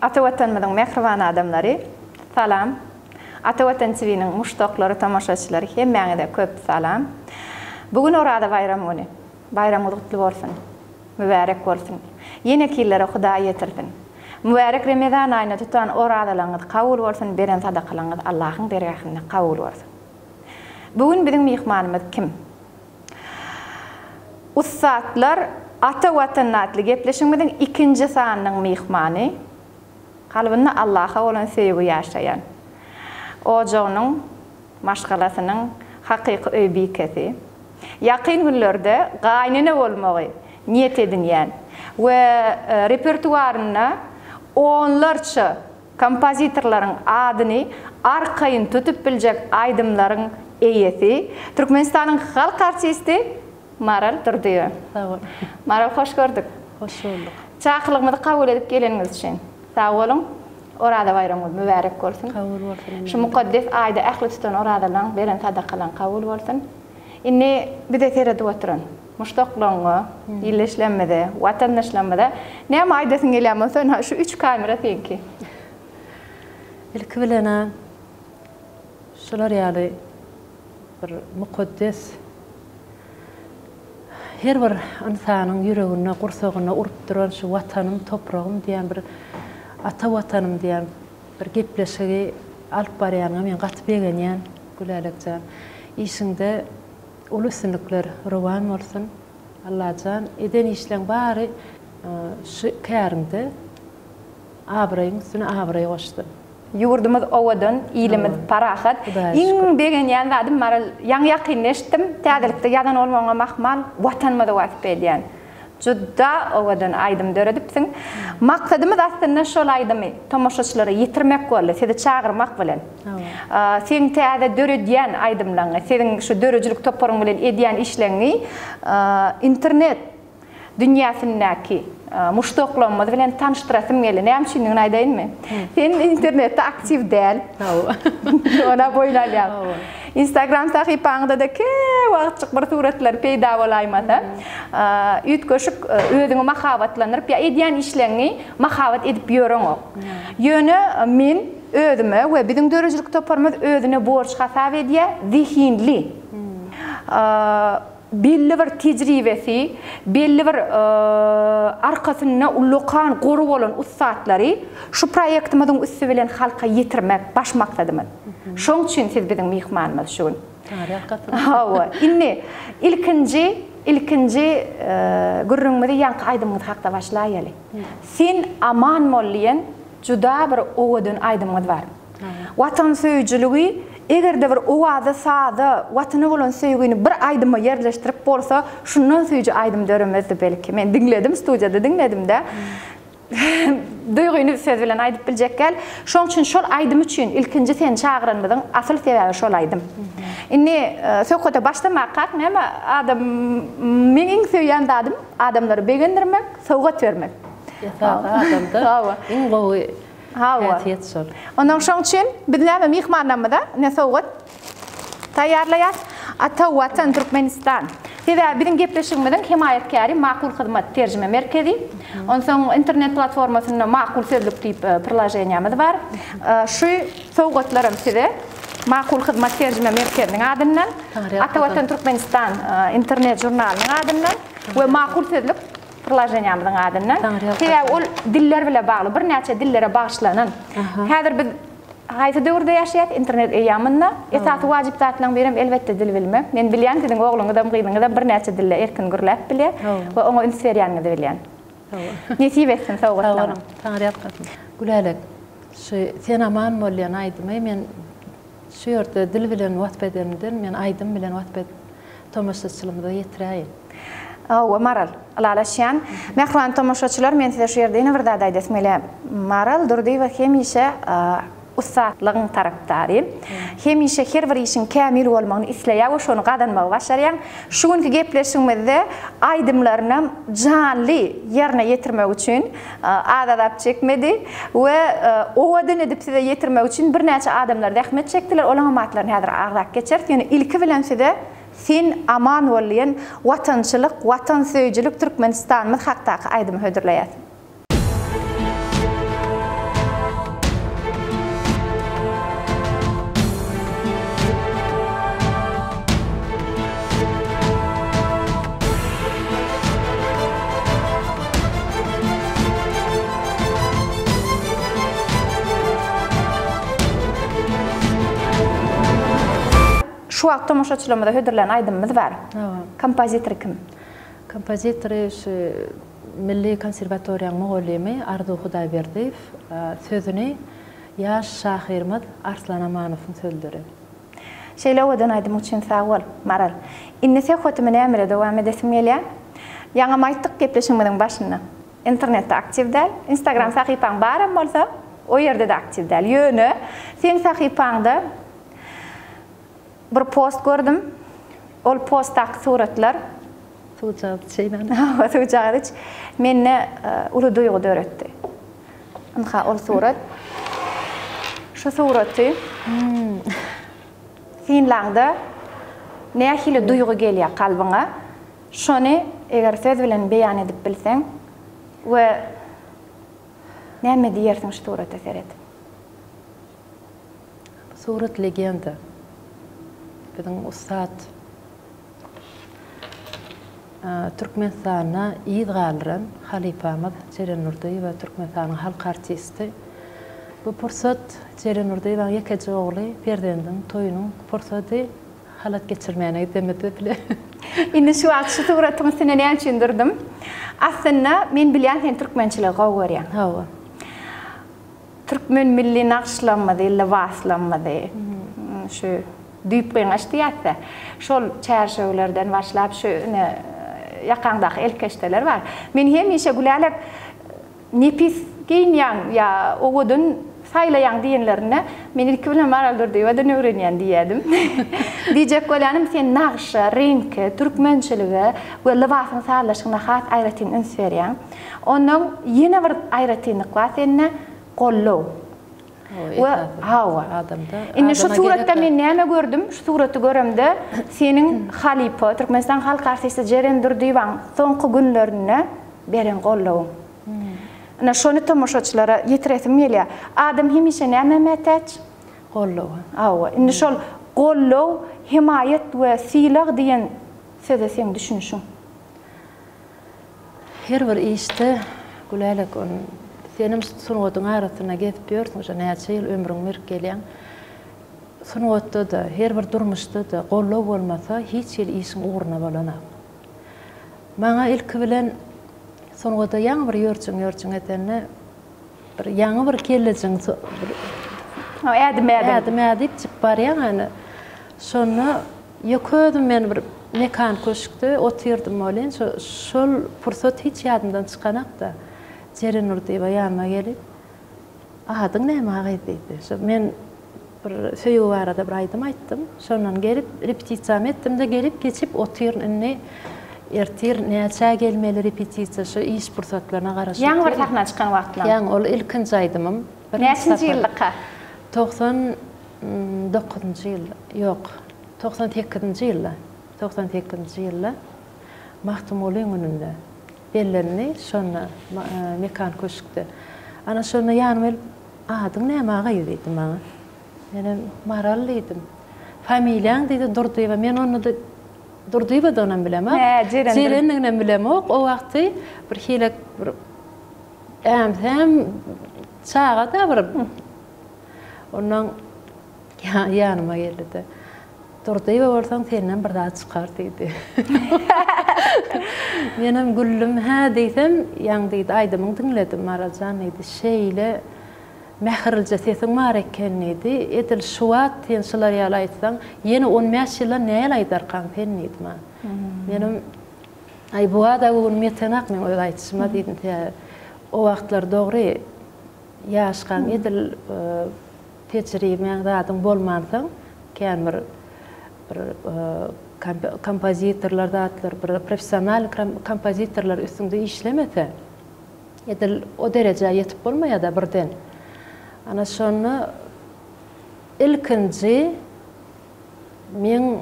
Atavatan mıdın mehriban adamları, salam. Atavatan TV'nin muştaqları, tamaşaçıları hemmeğine de köp salam. Bugün orada bayram günü. Bayram kutlu olsun. Mübarek olsun. Yeni killere Huda yetirsin. Mübarek Ramazan ayını tutan oradalarınız kabul olsun, beren sadakalarınız Allah'ın dergahında kabul olsun. Bugün bizim mihmanımız kim? Ustadlar Atavatan adlı gepleşimizin ikinci sahanının mihmanı. Kalbinde Allah'a olan sevgi yaşayan. Oğuz'un maşgalasının hakiki öybikesi. Yakın günlerde gaynene olmayı niyet edinyen ve repertuarına onlarca kompozitorların adını arkayın tutup bilecek aydımların eyesi. Türkmenistan'ın halk artisti Maral Durduyor. Maral hoş gördük. Hoş bulduk. Çağrılığımızı kabul edip geliniz için. Sağ olun. Orada bayramımız mübarek olsun. Kabul olsun. Şu mukaddes ayda ahli tutan oradalan veren sadakalan kabul olsun. İnne bir de terede oturun. Muştaqlığını, illeşlenmede, vatandaşlanmada. Ne ama aydasın geliyorsa sonra şu 3 kamera tenki. İlk bilene şular yani bir mukaddes her bir insanın yüreğine, kursağına urup duran şu vatanım, toprağım diyen bir ata vatanım diyen bir gepleşigi alıp barayanı men gatyp begenýän gülelikjan. İşinde ulusunluklar rowan bolsun. Allahjan eden işleň bary şu kärinde abraýyň üstüne abraý goşdy. Yurdumuz owadan, ilimiz parahat. İň begenýän zadım maral ýaňy ýakynleşdim. Täzelikde ýadan olmagyna mahmal watanmyza wasyp edýän. Judda owadan aýdym döredipsiň. Maksatymyz aslında şol aýdymy tomoşaçylara ýetirmek boldy, sizi çağırmak bilen. Sen täze döredýän aýdymlaryňy, senin şu dörejilik toparyň bilen edýän işleňi internet dünýäsindäki muştaqlarymyz bilen tanıştyrasym geldi. Näme üçin aýdaýynmy? Sen internetde aktiv däl. Ona boýlanýar. Instagram sahypaňda da wagtçyk bir suratlar peýda bolaýmasa, ýetgeşik özüňi mahabatlandyryp ýa edýän işleňi mahabat edip ýöreňok. Ýöne men özüme we biziň dörejilik toparymyz özüne borç hasap edýär, zihinli. Belli bir tecrübesi, belli bir arkasına ulukan, goru bolan ustatlary şu proýektimizin üstü bilen halka ýetirmek baş maksadymyz. Şoň üçin siz biziň mihmanymyz şu gün. Hawa. Inni ilkinji gürrüňmizi ýanky aýdymyz hakda başlaýaly. Sen aman mollaýan juda bir owadan aýdymyz bar. Watan söýjüligi eger de bir owaza sada watany bolan söýgüni bir aýdyma ýerleşdirip bolsa, şundan söýjü aýdym döremezdi belki. Men dinledim, studiýada dinledim-de. Duýguny söz bilen aýdyp biljekkel. Şoň üçin şol aýdym üçin ilkinji sen çağıranmyň asyl sebebi şol aýdym. Inni söhbete başlamak näme adam meň söýýän dadym adamlary begendirmek, sowgat bermek. Adamda iň gowy Hawa. Ondan şoň üçin biz näme mihmannamyda ne sowgat taýýarlaýar. Atawatan Türkmenistan. Size bizim gepleşigimizin himayetkari makul hyzmat terjime merkezi. Ondan soň internet platformasynda makul sözlük diýip priложениýamyz bar. Şu sowgatlarym size makul hyzmat terjime merkeziniň adyndan, Atawatan Türkmenistan internet jurnalynyň adyndan we makul sözlük priложениýamyzyň adyndan. Size ol diller bilen bagly bir näçe dillere bagyşlanan. Häzir biz Hayta döwürde ýaşaýat internet eýamynda esasy wajyp zatlaryň berem elbetde dil bilmek. Men bilýän siziň ogluňyzda gyýdyňyzda bir näçe dille erkin gürläp bilýär we oňa ünseriýanyňy da bilýän. Nesip etsin sowgatlaryň. Taňryat gatyn. Gülelik. Şu sen aman bolýan aýdymy men şu ýerde dil bilen wagt bedeninden men aýdym bilen wagt bed tomaşaçylygymda ýetiräýin. Maral, alalaşyan. Mehriban tomaşaçylar, men size şu ýerde ýene bir zat aýdasym Maral Durduýewa hemişe ustatlığın taraftarı. Hemişe her bir işin kamil olmagyny isleýär we şonu gadanmagy başarýar. Şu günkü gepleşigimizde aýdymlaryny canly ýerine ýetirmek üçin adadap çekmedi we owadan edip size ýetirmek üçin bir näçe adamlar rahmet çekdiler. Olaň matlaryny häzir agzak geçer. Ýöne ilki bilen size sen aman bolýan watançylyk, watan söýjülük Türkmenistanyň hakdaky aýdymy hödürleýär. şu wagt tomoşaçylarymyza hödürlen aýdymyz bar. Kompozitor kim? Kompozitor şu Milli Konservatoriýanyň mugallymy Arzu Hudaýberdiýew, sözüni ýaş şahyrymyz Arslan Amanowyň söldüri. Şeýle owadan aýdym üçin sag bol, Maral. Innese hotumy näme dowam edesim gelýär? Ýa-da maýtdyk gepleşigimiň başynda. İnternetde aktiv däl, Instagram sahypaň barem bolsa, o ýerde de aktiv däl. Ýöne, sen sahypaňda bir post gördüm. Ol postdaky suratlar Tuğçağıç menne ulu duygu döretdi. Anha ol surat. Şu suratı sinlangda nähili duygu gelýär kalbyňa. Şonu eger söz bilen beýan edip bilseň we näme diýersiň şu surata seret. Surat legenda. Bizim ustad Türkmenistana ýygalyran halifamyz Ceren Nurdaýew we Türkmenistanyň halk artisti. Bu pursat Ceren Nurdaýewiň ýekeci ogly Ferdendiň toýunyň pursaty halat geçirmäne demedi bile. Indi şu wagt şu suratymy sene näme düşündirdim? Aslında men bilýän sen türkmençiligi gowurýan. Hawa. Türkmen milli naqşlanmady, lewaslanmady. Şu düýpgen açdyýatsa, şol çärşewlerden başlap şu ýakаңdaky elkeşdeler bar. Men hemişe gülälik nepis giyinýän ýa owadan saýlaýan diýenlerine men ilki bilen Maraldur diýýärdim, öwrenýän diýýärdim. Diýjek bolýanym sen naqşa, renki, türkmençiligi we lewasyň sarlaşygyna has aýratyn üns berýän. Onuň ýene bir aýratyny bar senne gollaw. Hawa adamda. Indi şu suratda men näme gördüm? Şu suraty göremde senin halipa Türkmenistan halk artisti Ceren Nurdaýewiň soňky günlerine beren gollaw. Ana şonu tomoşaçylara ýetiresim gelýär. Adam hemişe näme mätäç? Gollaw. Hawa. Indi şol gollaw, himayet we silag diýen söze sen düşünýän. Her bir işte gülälik on senim sunuwatyň arasyna gezip ýörsiň, şo näçe ýyl ömrüň merk gelýän. Sunuwatda da, her bir durmuşda da gollaw bolmasa hiç ýyl işiň uğruna bolanok. Maňa ilki bilen sunuwatda ýaňy bir ýörçüň etende bir ýaňy bir kelejek ädime diýip çykyp barýan any. Şonu ýöködüm men bir mekan köşkde otyrdım bolýan. Şol pursat hiç ýadymdan çykanakda. Ceren Nurdaýew ýanyma gelip, "Adyň näme aýdy?" Men bir söýüp barada bir aýdym aýtdym. Şondan gelip repetisiýa etdim de gelip geçip otyryn inne ertir näçe gelmeli repetisiýa şu iş pursatlaryna garaşyp. Ýaňy bir sahna çykan wagtlar. Ýaňy ol ilkinji aýdymym. Näçinji ýyllyka? 99-njy ýyl. Ýok, 98-nji ýyl. 98-nji ýyl. Mahtumlyň önünde. Bellerini şonu mekan köşkde. Ana şonu ýanyma adyň näme aýdy diýdim maňa. Menem Maral diýdim. Familiýaň diýdi Durdaýew. Men onu da Durdaýewdan bilemem. Ceren'den bilemem. O wagty bir hilek bir hem çağda bir ondan ýanyma geldi. Durdaýew bolsaň senden bir daha çykar diýdi. Menem güllüm ha diýsem, ýaň diýdi aýdymyň dinledim Maraljan diýdi. Şeýle mähirlje sesin bar eken diýdi. Edil şuwat sen şular ýaly aýtsaň, ýene 15 ýyl näle aýdarkan sen diýdi ma. Menem ay bu ada gün metenak men öýle aýtşyma diýdim. O wagtlar dogry ýaşkan edil tejribe adyň bolmansaň, käme bir kompozitorlar da atlar, bir professional kompozitorlar üstünde işlemese, edil o derece yetip bolmaýa da birden. Ana şonu ilkinji men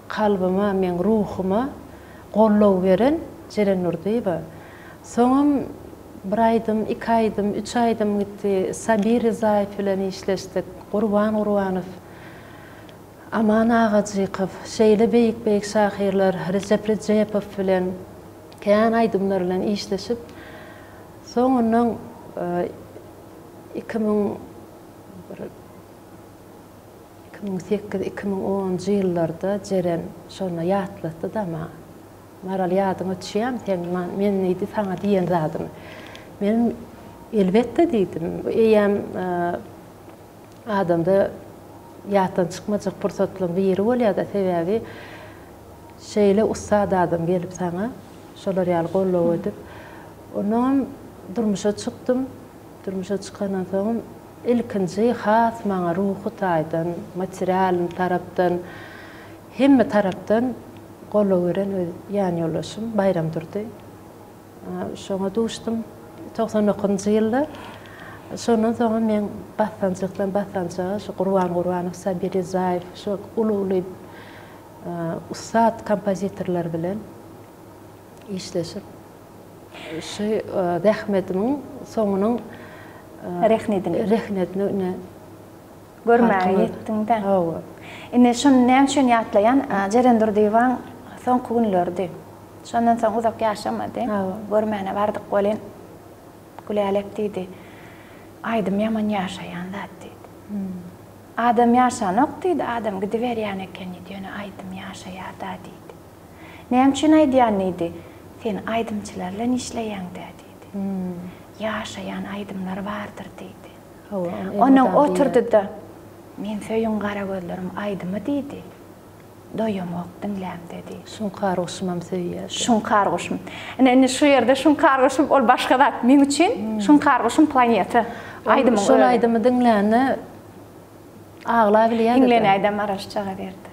kalbyma, men ruhuma gollaw beren Ceren Nurdaýew. Soňam bir aýdym, 2 aýdym, 3 aýdym gitdi. Sabir Rizaýew bilen işleşdik. Gurbanow, Aman Agajykow, şeýle beýik şahyrlar, Recep Rejepow bilen kän aýdymlar bilen işleşip, 2008-2010 yıllarda jeren şonu ýatlatdy da maral ýadyma düşýär. Men ýedi saňa diýen zadymy. Men elbetde diýdim. Eýem adamda ýatdan çykmajak pursatlaryň biri bolýar da sebäbi şeýle ustad adam gelip saňa şolar ýaly gollap edip ondan durmuşa çykdym. Durmuşa çykandan soň ilkinji has maňa ruhy taýdan, material tarapdan, hemme tarapdan gollap beren ýan ýoldaşym Bayram durdy. Şoňa duşdym 99-njy ýylda. Şondan soň men Bassançyğa şu Gurban Sabir Rizaev, şu uly ustad kompozitorlar bilen işleşip şu Rahmetimiň soňunyň Rehnedini görmäge ýetdiň-de. Ine şonu näme üçin ýatlaýan? Jeren Durdyýeň soňky günlerdi. Şondan soň uzak ýaşamady. Görmäne bardyk bolen gülälek diýdi. Aydym ýaman ýaşaýan zat diýdi. Adam ýaşanok diýdi, adam gidiberýän eken diýdi, aydym ýaşaýar da diýdi. Näme üçin aýdýan diýdi? Sen aydymçylarla işleýän diýdi. Ýaşaýan aydymlar bardyr diýdi. Onuň oturdy da men söýün gara gözlerim aydymy diýdi. Doýamak diňläm dedi. Şunkar goşmam söýýär. Şunkar goşum. Ene şu ýerde şunkar goşum ol başga zat. Men üçin şunkar goşum planeta. Aydym şol aydymy diňläni ağla bilýär. Diňläni aydym araşçaga berdi.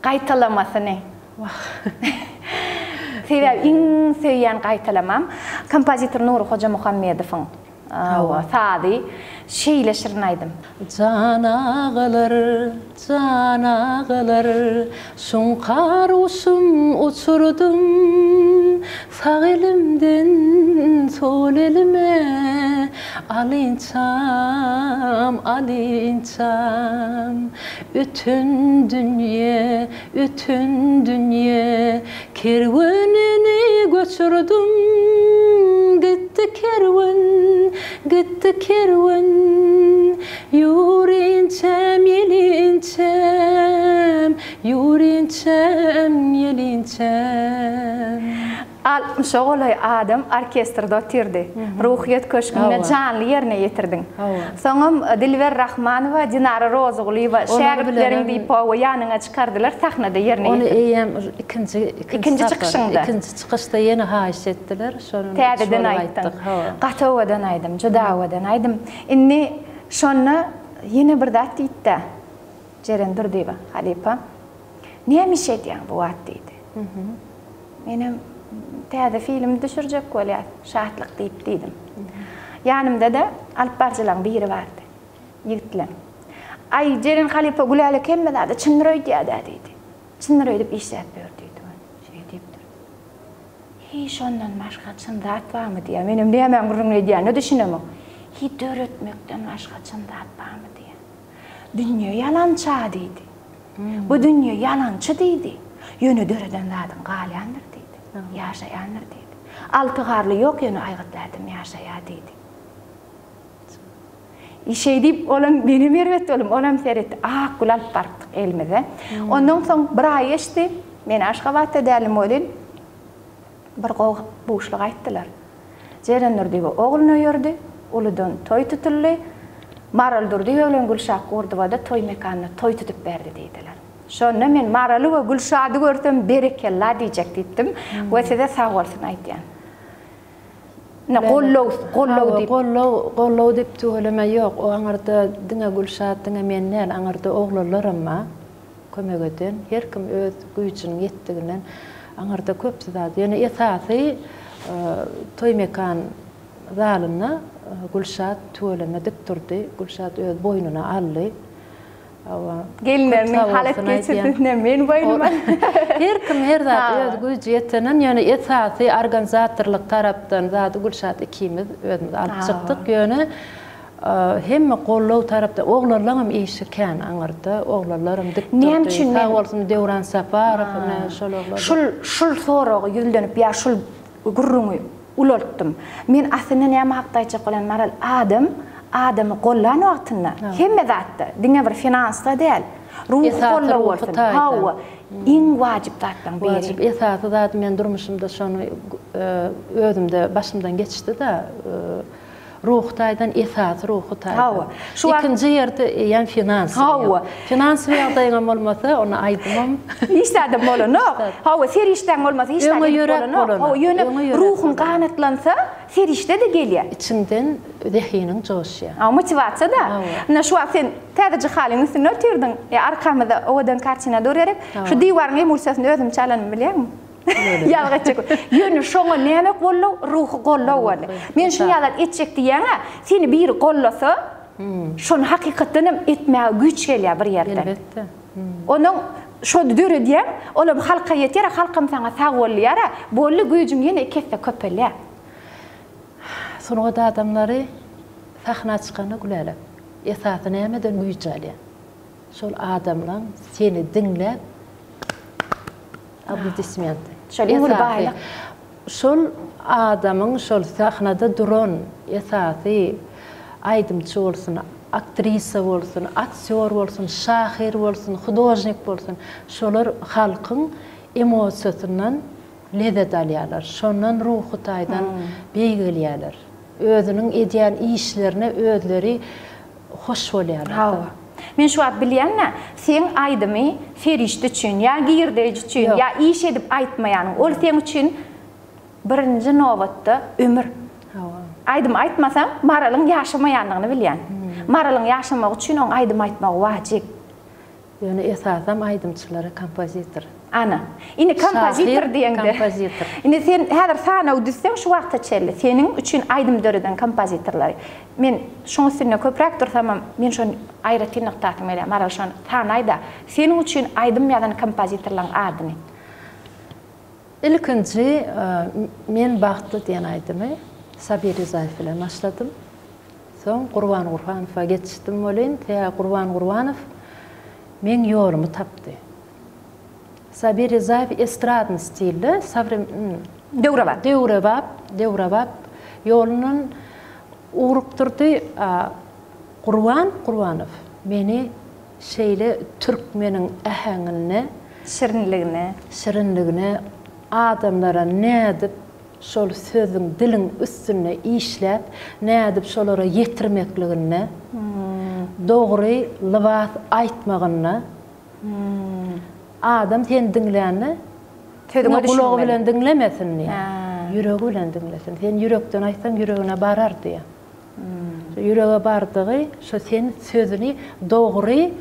Gaýtalamasyny. Sebäbi iň söýýän gaýtalamam kompozitor Nury Hoja Muhammedowyň sady şeýle şirin aydym. Canağalar, şunkar goşum uçurdum, sağ elimden sol elime alynçam, ütün dünýe kerwenini göçürdüm, gitti kerwen, yürüyünçem yelinçem. Şoğulay adam orkestrda otirdi. Ruhiyet köşküne canlı yerine yetirdiň. Soňam Dilber Rahmanowa, Dinara Rozuglywa şähertleriň diýip ýanyňa çykardylar, sahnada yerine yetirdiler. Onu eýem ikinji çykyşynda. İkinji çykyşda ýene haýyş etdiler. Täzeden aýtdyň. Gatawadan aýdym, judawadan aýdym. Inni şonu ýene bir zat diýdi. Jeren Durdyýew, halipa. Näme iş edýän bu wagt diýdi. Menem täze film düşürjek bolýar, şahtlyk diýip diýdim. Ýanymda da alpbarjylaryň biri bardy. Ýigitler. Ay Jeren halipa gülale kemme da çyndyr diýdi. Çyndyr edip işläp berdi diýdi. Şeý diýipdir. Şondan başga çyndat barmy diýär. Menem näme gurrun edýän, ne düşünemem. Döretmekden başga çyndat barmy diýär. Dünýä ýalança diýdi. Bu dünýä ýalançy diýdi. Ýöne döreden zadyň galyandyr diýdi. Ýaşaýandyr diýdi. Alty garly ýok ýöne aýgıtlarym ýaşaýar diýdi. Şeý diýip olam benim erwet olam, olam seretdi. Gulal parkdyk elmede. Ondan soň bir ay geçdi. Men Aşgabatda dälim bolýan. Bir boşluk aýtdylar. Jeren Durdyýew ogluny ýördi. Uludan toy tutuldy. Maral Durdyýew bilen Gülşah Gurdowada toy mekanyna toy tutup berdi diýdiler. Şonda men Maraly we Gülşahdy görsem berekella diýjek diýdim. Wesede sag bolsun aýtýan. Ne gollow dip tööleme ýok. O aňarda diňe Gülşah diňe menden aňarda oglanlarymma kömek eden. Her kim öz güýçüniň ýetdiginden aňarda köp zat. Ýöne esasy toy mekan zalyna Gülşah tööleme dip durdy. Gülşah öz boynuna aldy. Gelinleriniň halat geçirdiğine men boynuma. Her kim her zat öz güýçi ýetenen ýöne esasy organizatorlyk tarapdan zat Gülşah ikimiz özümiz alyp çykdyk ýöne hemme gollow tarapda oglanlarym eşirken aňarda oglanlarym dik durdy. Sag bolsun Dewran Safarow şol oglar. Şul soragy ýüzlenip ýa şul gurrumy ulotdym. Men aslynda näme hakdaýjak bolan maral adamy gollan wagtynda hemme zatda diňe bir finansda däl. ruh kollaworsun. Hawa in wajib tatdan beri. Wajib esasy zat men durmuşymda şonu özümde başımdan geçti da ruhtaydan esas ruhtaydan. İkinci yerde yani finans. Finans ýagdaýyňam bolmasa onu aýdymam. İşte bolano. Hawa serişden bolmasa hiç bolano. Hawa ýöne ruhun ganatlansa serişde de gelýär. İçinden zehinin joşýar. Motivasiýa da. Na şu sen täze halyň üstüne ötürdin. Arkamda owadan kartina dörerik. Şu diýwaryň emulsiýasyny özüm çalan bilýärmi? Yalgaçak. Ýöne şoňa näme gollaw, ruhy gollaw bolu. Men şu ýalat etjek diýäňe, seni biri gollasa, şonu hakykatdan etmäge güç gelýär bir ýerden. Elbetde. Onuň şo döre diýär, olam halka ýeter, halkam saňa sag bolýar, bolly güýjüň ýene kesse köpelýär. Sonuňa da adamlary sahna çykanda güläler. Esasy nämeden güýç alýar? Şol adamlar seni dinläp aplodisment. Şol adamın şol sahnada duran esasy aýdymçy bolsun, aktrisa bolsun, aktyor bolsun, şahyr bolsun, hudojnik bolsun. Şolar halkyň emosiýasyndan lezzet alýarlar. Şondan ruhy taýdan beýgelýärler. Özüniň edýän işlerine özleri hoş bolýarlar. Men şu wagt bilýänmi? Sen aýdymy ferişde üçin, ýa girdej üçin, ýa iş edip aýtmaýan, ol sen üçin birinji nowatda ömür. Aýdym aýtmasam, maralyň ýaşamaýanlygyny bilýän. Maralyň ýaşamak üçin oň aýdym aýtmak wajib. Ýöne esasam aýdymçylara kompozitor. Ana. Ine kompozitor diýende. Kompozitor. Ine sen häzir sana udyssaň şu wagtda çelli. Seniň üçin aýdym döreden kompozitorlar. Men şoň üstüne köprek dursam, men şonu aýratyn nyktatym elä. Maral şonu tanaýda. Seniň üçin aýdym ýadan kompozitorlaryň adyny. İlkinci men bagtly diýen aýdymy Sabir Rizaev bilen başladym. Soň Gurban Gurbanow'a geçdim bolyn. Gurban Gurbanov men ýolumy tapdy. Sabir Rizaev estradny stilde, Dewrabap ýolunyň urupdurdy. Gurban Gurbanov meni şeýle türkmeniň ähäňine, şirinligine, adamlara nädip şol sözüň diliň üstüne işläp, nädip şolara ýetirmekligine, dogry lybas aýtmagyna, adam sen dinläni, gulagy bilen dinlemesin, ýüregi bilen dinlesin. Sen ýürekden aýtsaň ýüregine barar diýär. Ýürege bardygy, şo sen sözüni dogry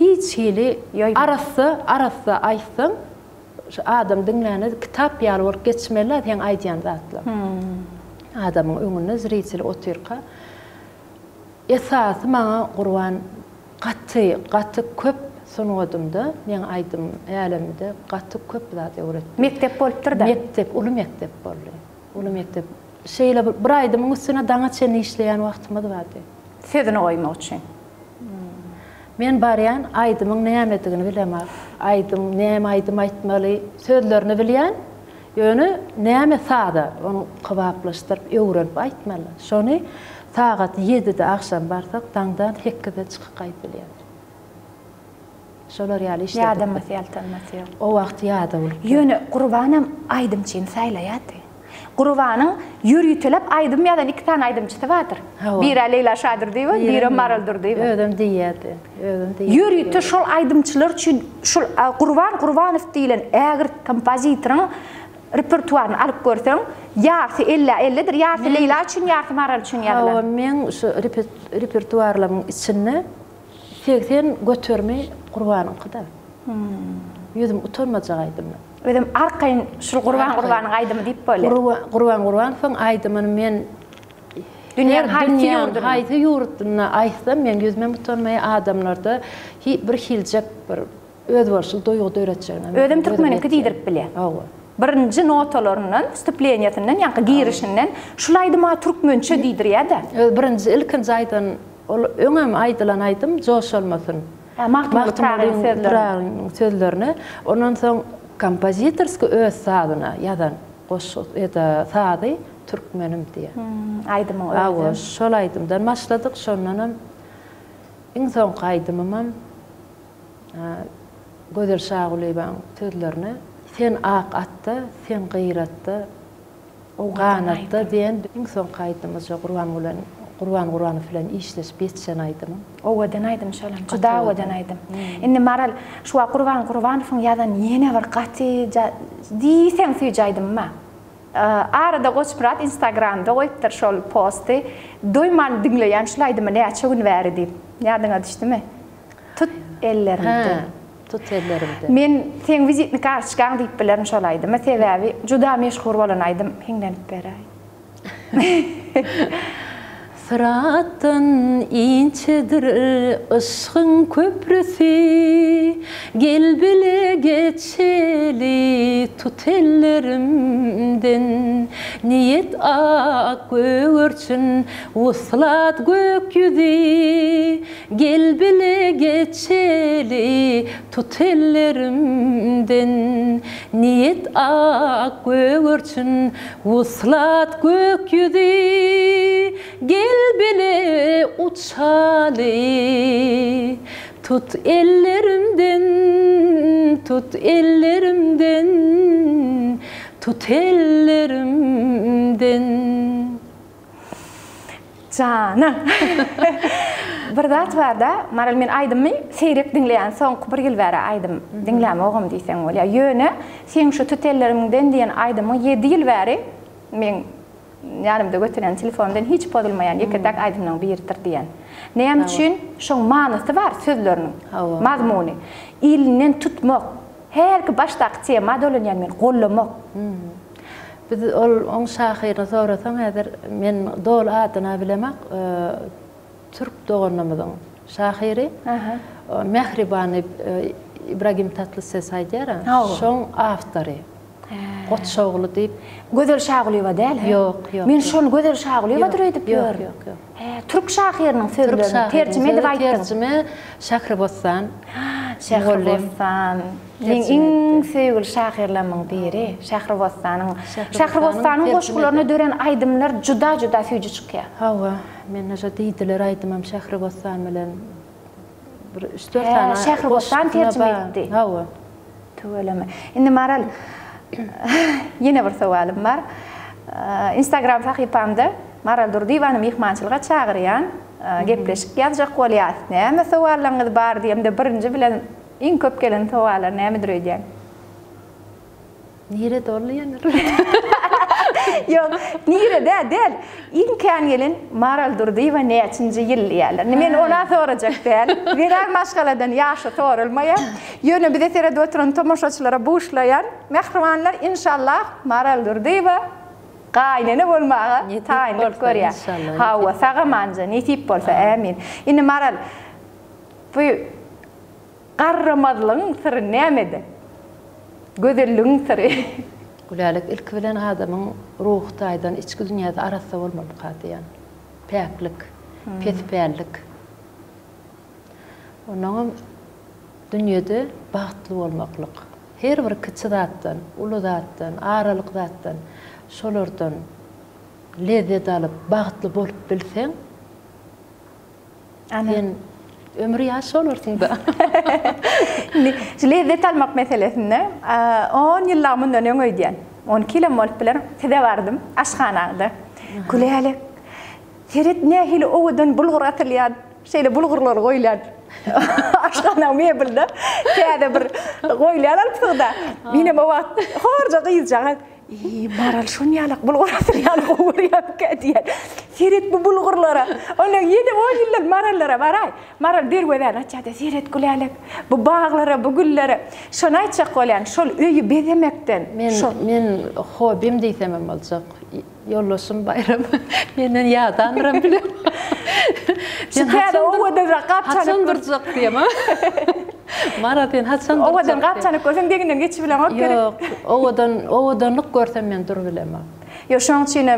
hiç hili arasy aýtsaň, adam dinläni kitap ýalyp geçmeli, sen aýdýan zatlar. Adamyň öňünde zreýçil otyrka. Esasy maňa Gurban gaty köp sonuwadymda, men aýdym älemde gaty köp zat öwretdi. Mektep bolupdyr da. Mektep, uly mektep boldy. Uly mektep. Şeýle bir aýdymyň üstüne daňa çen işleýän wagtymyz bardy. Sözüni oýmak üçin. Men barýan aýdymyň nämedigini bilemem. Näme aýdym aýtmaly, sözlerini bilýän, ýöne näme sada onu kabaplaşdyryp öwrenip aýtmaly. Şonu saat 7-de akşam barsak, taňdan 2-de çykyp gaýdyp bilýän. Şolar ýaly işler. Ýada masyaltanmasy. O wagt ýada bolup. Ýöne Gurbanym aýdymçyny saýlaýardy. Gurbanyň ýürütülip aýdym ýadan 2 tane aýdymçy batyr. Biri Leyla Şadyr diýip, biri Maraldyr diýip. Ödüm diýýärdi. Ýürütü şol aýdymçylar üçin şol Gurbanow diýilen ägir kompozitoriň repertuaryny alyp görseň, ýarty 50-dir, ýarty Leyla üçin, ýarty Maral üçin ýadylar. Men şu repertuarlaryň içinde 80 götürmi Gurbanyňkyda. Ýüzüm utanmajak aýdym. Özüm arkaýyn şol Gurbanyň aýdymy diýip bolýar. Gurbanowyň aýdymyny men dünýäň haýsy ýurduny aýtsam, men ýüzüme utanmaýan adamlarda bir hiljek bir öz bolşul doýgudy öğretjegin. Özüm türkmeniki diýdirip bilýär. Birinji notalarynyň, stüpleniýetinden, ýa-ni girişinden şol aýdyma türkmençe diýdirýär-de. Birinji ilkinji aýdan öňem aýdylan aýdym joşalmasyn. Mahtumlyň sözlerini, ondan soň kompozitorski öz sadyna ýadan goşup sady türkmenim diýär. Aýdymyň özü. Şol aýdymdan başladyk, şondan iň soňky aýdymym Gözel şağılayban tüdlerine sen aq atda, sen gıyratda, oğanatda diyen son kaydımızca Qurban filan işleş betsen aydım. Owadan aydım şalam. Juda owadan aydım. Indi maral şu Qurban fın yadan yene bir qati diýsem süýjaydım ma. Arada goçprat Instagramda goýupdyr şol posty. Doýman diňleýän şulaýdym näçe gün bäri diýip. Ýadyňa düşdimi? Tut ellerimde. Tut ellerimde. Men sen vizitni kartçygaň diýip bilerim şolaýdym. Sebäbi juda meşhur bolan aýdym. Hiňlenip beräý. Sırattan inçedir ışığın köprüsü, gel bile geçeli tut ellerimden, niyet ak göğürçün uslat gökyüzü, gel bile geçeli tut ellerimden, niyet ak göğürçün uslat gökyüzü, gel bile uçalı, tut ellerimden, tut ellerimden, tut ellerimden. Canım. Bir zat var da, maral men aydymmy seyrek dinleýän soňky bir ýyl bäri aydym dinläme ogam diýsen bolýar. Ýöne sen şu tut ellerimden diýen aydymmy 7 ýyl bäri men yanımda götüren telefondan hiç bozulmayan ýekedak aydymyň biridir diýen. Näme üçin? Şoň manysy bar sözleriniň, mazmuny. İlinden tutmak. Her başdaky tema dolanýan men gollamak. Biz oň şahyryny sorasaň häzir men dol adyna bilemek Türk doganymyzyň şahyry Mehribany İbrahim Tatlıses aýdýar. Şoň awtory. Got şoğlu deyip Gözel şağılyba däl. Yok. Men şol gözel şağılyba diýip ýör. Yok. Türk şahyrynyň sözlerini terjime edip aýtdym. Terjime Şahrybostan. Şahrybostan. Men iň sevgili şahyrlarymyň biri Şahrybostanyň. Şahrybostanyň goşgularyna dören aýdymlar juda süýji çykýar. Hawa, men näçe diýdiler aýdymam Şahrybostan bilen bir 3-4 tane Şahrybostan terjime etdi. Hawa. Töweleme. Indi maral yine bir sowalim bar. Instagram sahypamda Maral Durdiýany mehmançylyga çagyrýan, gepleşip ýazjak bolýar. Näme sowallaryňyz bar diýemde birinji bilen iň köp gelen sowalar nämedir diýen. Nire dolýan? Yok, nire däl. İmkan gelen Maral Durdiýa näçinji ýyl ýalar. Men ona sorajak däl. Birer maşgaladan ýaşy sorulmaýar. Ýöne bize terede oturan tomoşaçylara buşlaýan mehribanlar inşallah Maral Durdiýa gaýnany bolmagy taýinlip görýär. Hawa saga manja netip bolsa amin. Indi Maral bu garramadlygyň syry nämedi? Gözelligiň syry. Gülalik ilk bilen adamyň ruhdaýdan içki dünýäde arasa bolmaly diýen. Päklik, pesperlik. Onuň dünýede bagtly bolmaklyk. Her bir kiçi zatdan, uly zatdan, aralyk zatdan, şolardan lezzet alyp bagtly bolup bilseň, sen ömrü ýaşalarsyň da. Lezzet almak meselesinde 10 ýyllar mundan öňe 12 ýyl bolup biler, tede bardym aşxanada. Güleli. Serit nähili owadan bulgur atylýar, şeýle bulgurlar goýlar. Aşxana mebelde, täze bir goýlar alypda. Mine bu wagt horja gyýjak. Maral şonýalyk bulgur atylýar goýuryp ketýär. Serit bu bulgurlara. Ona ýene 10 ýyllar marallara baray. Maral derweden açady serit güleli. Bu baglara, bu güllere. Şonu aýtjak bolýan, şol öýü bezemekden. Men hobim diýsem boljak. Yollaşım bayram. Menden ýadanram bilem. Şeýle owadan gapçanyp durjak diýem. Mara ben haçan durjak. Owadan gapçanyp görsem deginden geçip bilen ok gerek. Yok, owadanlyk görsem men dur bilem. Yo şoň üçin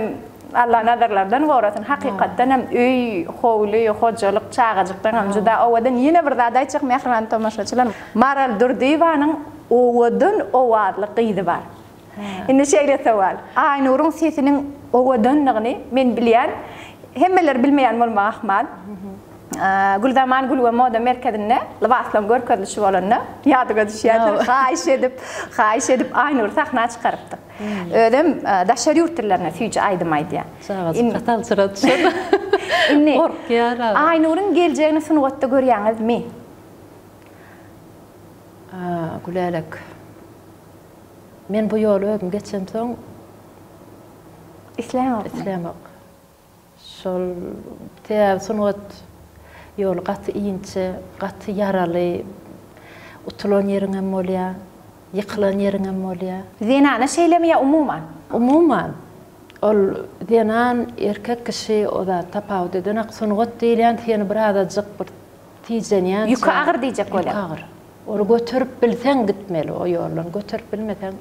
Allah nazarlardan gorasyn. Hakykatdan hem öý, howly, hojalyk, çagajykdan hem juda owadan ýene bir zat aýtjak mehriban tomaşaçylar. Maral Durdiýanyň owadan owadlygy bar. Indi şeýle sowal. Aýnuryň sesiniň owadanlygyny men bilýän, hemmeler bilmeýän bolmak ahmal. Güldaman Gülwe Moda Merkezinde Libaslam görkezli şubolanda ýady gödüşýär. Haýyş edip Aynur sahna çykarypdyk. Ödüm daşary ýurtlarına süýje aýdym aýdýar. Gatal çyra düşür. Korkýar. Aynur'un geljegini sunugatda görýäňizmi? Gülelek. Men bu ýoly öňe geçen soň İslamak. Şol täze sunugat ýol gaty iňçe, gaty ýaraly, utulan ýeriňem bolýar, ýykylan ýeriňem bolýar. Zenana şeýlemeýär umuman. Umuman. Ol zenan erkek kişi o da tapawut eden sunugat diýilýän seni bir adajyk bir tijenýän. Ýüki agyr diýjek bolýar. Agyr. Onu götürüp bilsen gitmeli o ýoldan, götürüp bilmesen.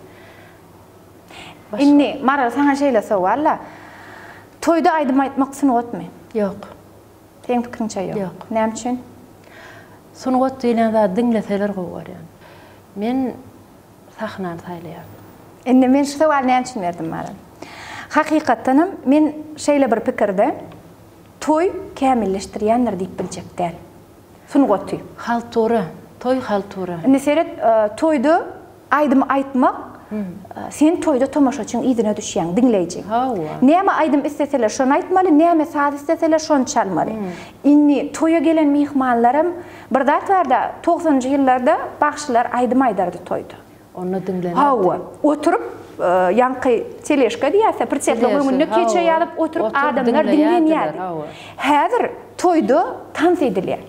Inni maral sana şeýle sowalla. Toyda aýdym aýtmak sunugatmy? Ýok. Seň pikirinçe ýok. Näme üçin? Sunugat diýilen zat diňleseler gowy ýa. Men sahnan saýlaýar. Indi men şu sowal näme üçin berdim maral? Hakykatdanam men şeýle bir pikirde toy kämilleşdirýändir diýip biljekler. Sunugat toy. Haltury, toy haltury. Indi seret toyda aýdym aýtmak sen toyda tomaşaçyň ýzyna düşýän, diňleýjek. Näme aýdym isteseler şonu aýtmaly, näme saz isteseler şonu çalmaly. Inni toya gelen mihmanlarym bir zatlarda 90-njy ýyllarda bagşylar aýdym aýdardy toyda. Onu diňleýär. Hawa, oturup ýanky teleşka diýäse, pritsepli öňünde keçe ýalyp oturup adamlar diňleýär. Häzir toyda tans edilýär.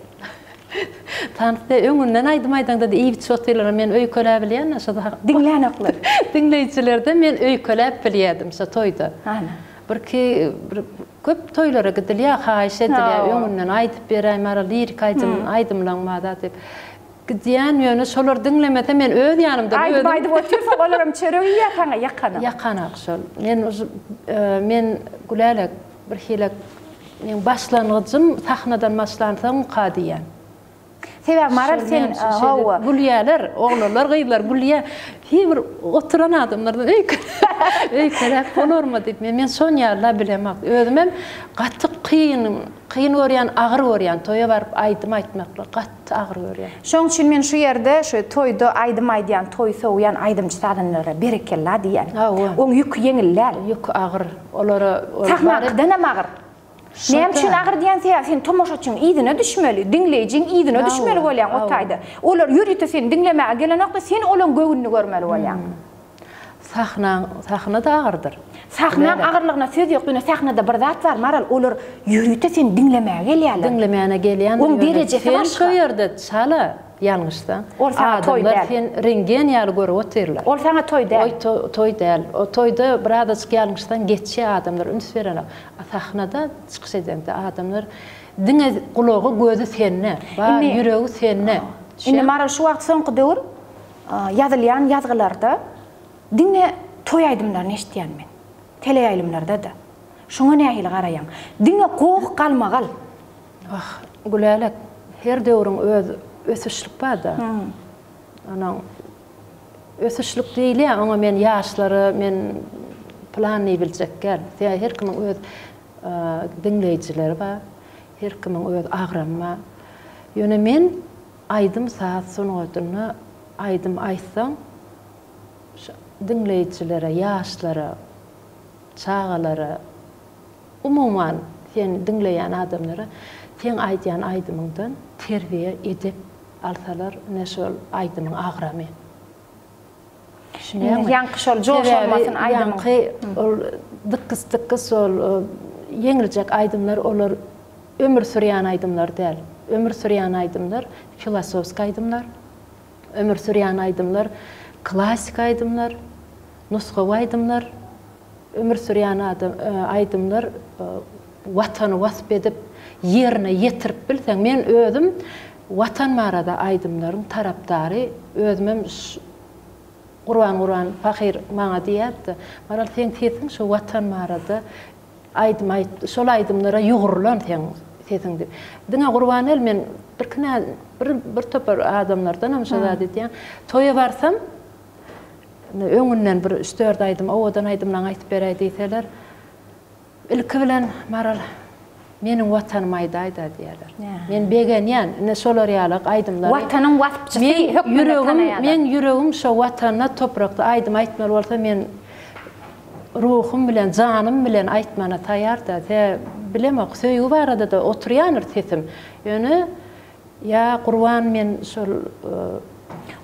Tanrıda öňünden aýdym aýdanda da iýip çotdylar men öýköläp bilýän şoda dinlänekler. Dinleýçilerde men öýköläp bilýärdim şo toyda. Birki köp toylara gidilýär, haýyş edilýär, öňünden aýdyp berýär, mara lirik aýdymlanmada dep. Gidýän ýöne şolar dinlemede men öz ýanymda öýdüm. Aýdyp otursa olaram çöregi ýakana ýakana. Ýakana şol. Men gülelek bir hilek men başlangıcym sahnadan başlansam qadiýan. Sebäp maral sen hawa gülýärler, oglanlar gyýlar gülýär. Bir oturan adamlardan öýkelek bolarmy diýip men son ýarlar bilemok. Özüm gaty kyn görýän, agyr görýän, toya baryp aýdym aýtmakla gaty agyr görýän. Şoň üçin men şu ýerde şu toyda aýdym aýdýan, toy sowýan aýdymçy sadanlara berekella diýen. Oň ýük ýeňiller, ýük agyr. Olara sahnadan hem agyr. Näme üçin agyr diýen sen tomaşaçyň ýzyna düşmeli, dinleýjiň ýzyna düşmeli bolýan otaýda. Olar ýürüte sen dinlemäge gelenokda sen olan göwünni görmeli bolýan. Sahnada agyrdyr. Sahnaň agyrlygyna söz ýok, ýöne sahnada bir zat bar, maral olar ýürüte sen dinlemäge gelýärler. Dinlemäne gelýän. Oň derejesi başga. Sen şu ýerde çala ýalňyşdan. Ol sana toy däl. Sen rengen ýaly görüp oturlar. Ol sana toy däl. Oy toy däl. O toyda bir adam ýalňyşdan geçýär adamlar üns berenler. Sahnada çykyş edende adamlar diňe gulagy gözü senne, ba ýüregi senne. Indi maral şu wagt soňky döwür ýazylýan ýazgylarda diňe toy aýdymlaryny eşitýän men. Tele aýlymlarda da. Şoňa nähili garaýan. Diňe gowy galmagal. Gülelek her döwrüň öz ösüşlük barda. Ana ösüşlük diýilýär, oňa men ýaşlary, men plany biljekler. Her kimiň öz dinleýijileri bar, her kimiň öz agrama. Ýöne men aýdym saat sunugatyny aýdym aýtsam, dinleýijilere, ýaşlara, çağalara, umuman sen dinleýän adamlara sen aýdýan aýdymyňdan terbiýe edip alsalar näşol aýdymyň agramy. Ýanky şol joş olmasyn aýdymyň. Ol dıkkys ol ýeňiljek aýdymlar olar ömür sürýän aýdymlar däl. Ömür sürýän aýdymlar filosofik aýdymlar. Ömür sürýän aýdymlar klassik aýdymlar, nusgawy aýdymlar. Ömür sürýän aýdymlar watany wasp edip ýerine ýetirip bilseň men özüm watan marada aýdymlaryň tarapdary özüm Qur'an fakir maňa diýäpdi. Maral sen tesin şu watan marada aýdym şol aýdymlara ýugurulan sen dip. Diňe Qur'an el men bir topar adamlardan hem şoda diýen toya barsam öňünden bir 3-4 aýdym owadan aýdymlaryň aýtyp beräýdi diýseler ilki bilen maral Menin vatanım ayda diýerler. Men begenýän, ne solar ýalyk aýdymlar. Watanyň wasapçysy hökmüne men yüregim şo watanyna toprakda aýdym aýtmaly bolsa men ruhum bilen, janym bilen aýtmana taýýarda. Bilemok, söýgü barada da oturýanır sesim. Ýöne ya Qurban men şol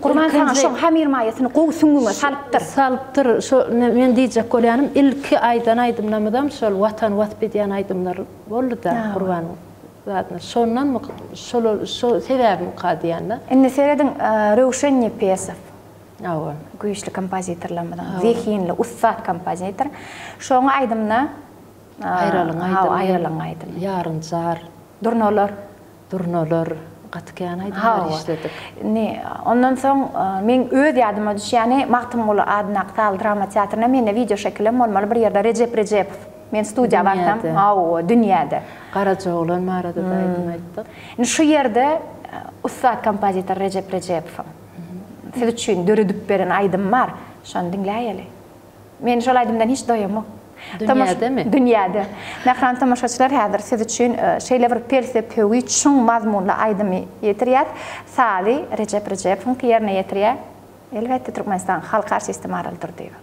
Qurban sana şoň hamir maýasyny gowsuňňa salypdyr. Salypdyr. Şo men diýjek bolýanym ilki aýdan aýdymlamydam şol watan wasp edýän aýdymlar boldy da Qurban. Zaten şondan şol sebäbim gadýanda. Indi seredin Röwşen Ýepesov. Awa. Güýçli kompozitorlardan, zehinli, ussat kompozitor. Şoňa aýdymna aýralyň aýdym. Yarıncar. Durnolar. Gatykyan aýdymlar işledik. Ondan soň men öz ýadyma düşýäni Mahtumul Adnaqtal drama teatrına mende video şekilim bolmaly bir ýerde Recep. Men studiýa bartam. Dünýäde. Garaja oglan marada da aýdym aýtdyk. Şu ýerde ussat kompozitor Recep. Siz üçin döredip beren aýdym bar. Şonu dinläýeli. Men şol aýdymdan hiç doýamok. Dünýädemi? Dünýäde. Nähran tamaşaçylar häzir siz üçin şeýle bir perseptiwi çuň mazmunly aýdymy ýetirýär. Sali Recep'in ýerine ýetirýär. Elbetde Türkmenistan halk artisti maraldyr diýip.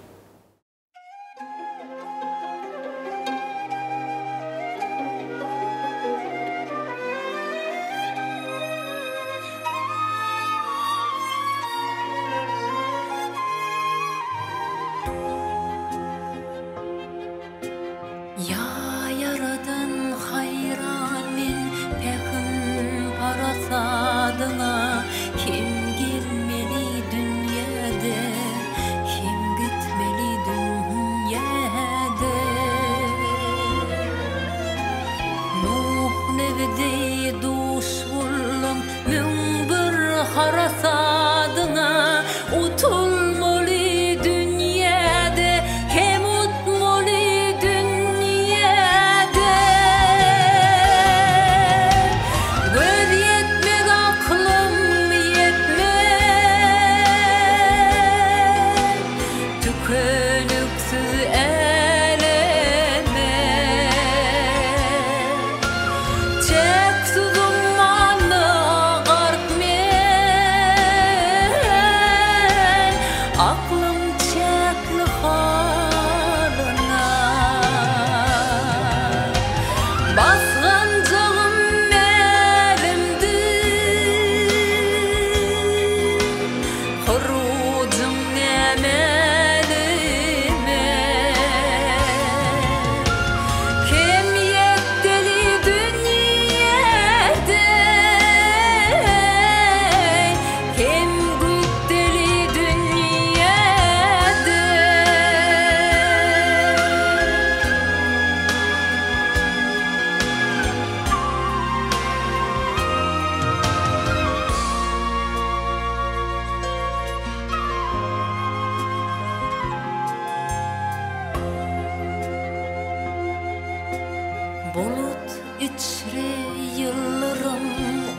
Bulut içre yıllarım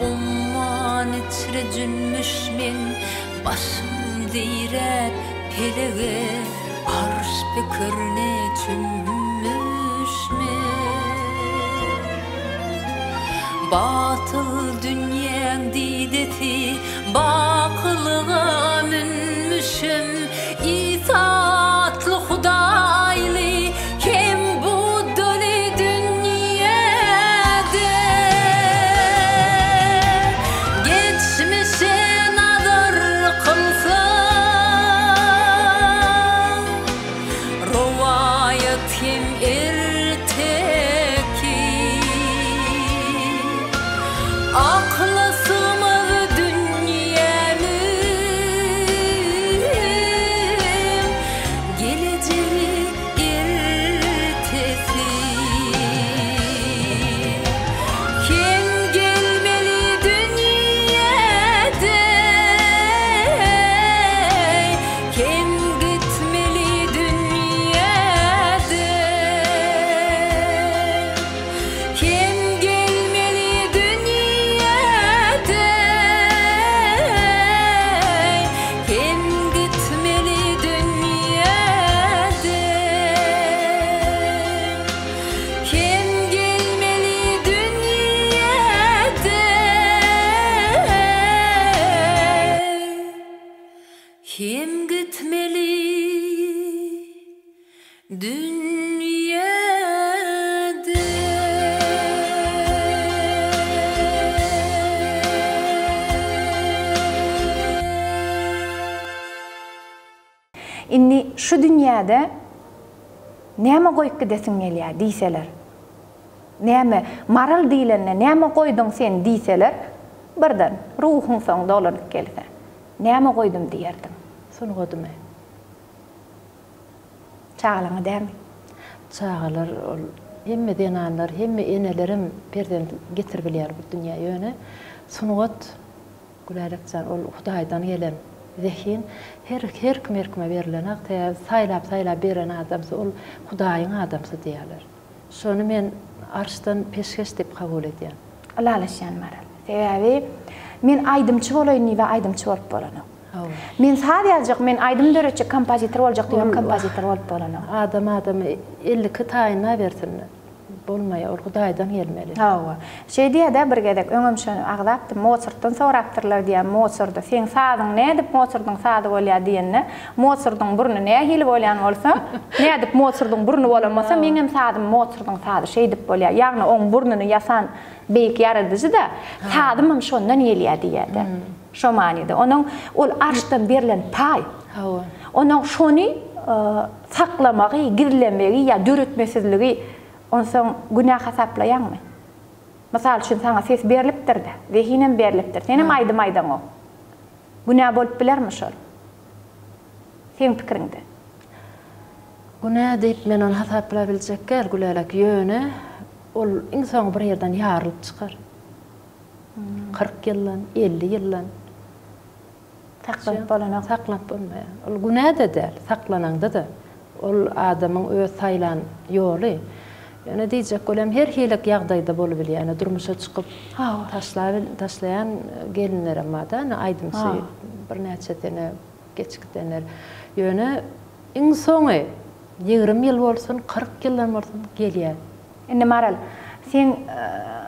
umman içre cünmüşmin başım direk pelege arş bekirne çümmüşmin batıl dünyen dideti bakılığa münmüşüm itaatlı hudaylı kim bu döli dünyada geçmişe nazar kılsa rivayet kim erteki aklı sığmaz dünyamız dünyada. İnni şu dünyada näme goýup gidesin gelýär diýseler. Näme maral diýlenne näme goýdun sen diýseler, birden ruhun soň dolanyp gelse. Näme goýdum diýerdim. Şonu goýdum. Çağlaňy dämi? Çağalar ol hemme denanlar, hemme enelerim birden getirip bilýär bu dünýä ýöne. Şonu got gülärekçän ol Hudaýdan gelen zehin her kime berilen aqta saylap beren adamsa ol Hudaýyň adamsa diýerler. Şonu men arşdan peşkeş dep kabul edýän. Alalaşan maral. Sebebi men aýdymçy bolaýyn we aýdymçy bolup bolanyň. Men sadýajyk men aýdym döreçi kompozitor boljak diýip kompozitor bolup bolanyň. Adam 50 taýyna bersin. Bolmaýar, ol Hudaýdan gelmeli. Hawa. Şey diýär bir gedek öňüm şonu agdapdy, Mozartdan sorapdyrlar diýär. Mozartda sen sadyň nädip Mozartdyň sady bolýar diýenne, Mozartdyň burnu nähili bolýan bolsa, nädip Mozartdyň burnu bolamasa, meňem sadym Mozartdyň sady şey dip bolýar. Ýagny oň burnuny ýasan beýik ýaradyjy da, sadym şondan gelýär diýärdi. Şo manýda. Onuň ol arşdan berilen paý. Hawa. Onuň şonu saklamagy, girlemegi ýa döretmesizligi on soň günah hasaplaýanmy? Masal üçin saňa ses berilipdir de, zehinem berilipdir. Senem aýdym o. Günah bolup bilermi şol? Sen pikiriňde? Günah diýip men onu hasaplap biljekler gülerek ýöne, ol insan bir ýerden ýarylyp çykar. 40 ýyllan, 50 ýyllan Saklanıp bolanyň. Saklanıp bolmaýar. Ol günah da däl, saklananda da. Ol adamyň öz saýlan ýoly. Yani diyecek olem her hilik ýagdaýda bolup bilýär. Yani durmuşa çykyp taşlayan gelinler ama da aýdymçy bir näçe tene geçikdenler. Ýöne iň soňy 20 ýyl bolsun, 40 ýyldan bolsun gelýär. Indi maral, sen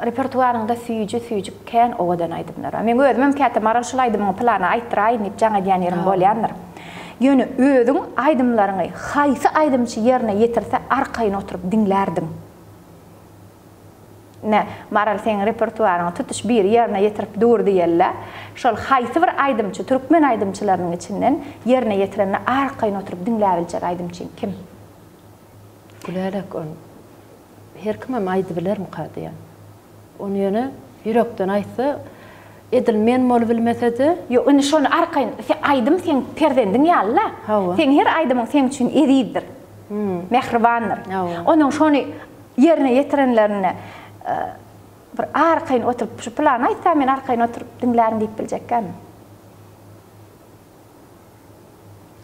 repertuaryňda süýjüp kän owadan aýdymlar. Men özüm käte maral şol aýdymyň plany aýtdyraýyn diýip jaňa diýen ýerim bolýandyr. Ýöne özüň aýdymlaryňy haýsy aýdymçy ýerine ýetirse arkaýyn oturup dinlärdiň. Ne, maral sen repertuaryňy tutuş bir ýerine ýetirip dur diýerler. Şol haýsy bir aýdymçy, türkmen aýdymçylarynyň içinden ýerine ýetirende arkaýyn oturup dinläbiljek aýdymçy kim? Gülerek on her kim aýdy bilermi kadýan. Onu ýöne ýürekden aýtsa edil men bolup bilmesede, ýok, indi şonu arkaýyn sen aýdym sen perdendiň ýalla. Sen her aýdymyň sen üçin eridir. Mehribandyr. Onuň şonu ýerine ýetirenlerine bir arkaýyn oturup şu plan aýtsa men arkaýyn oturup dinlärin diýip biljekkäm.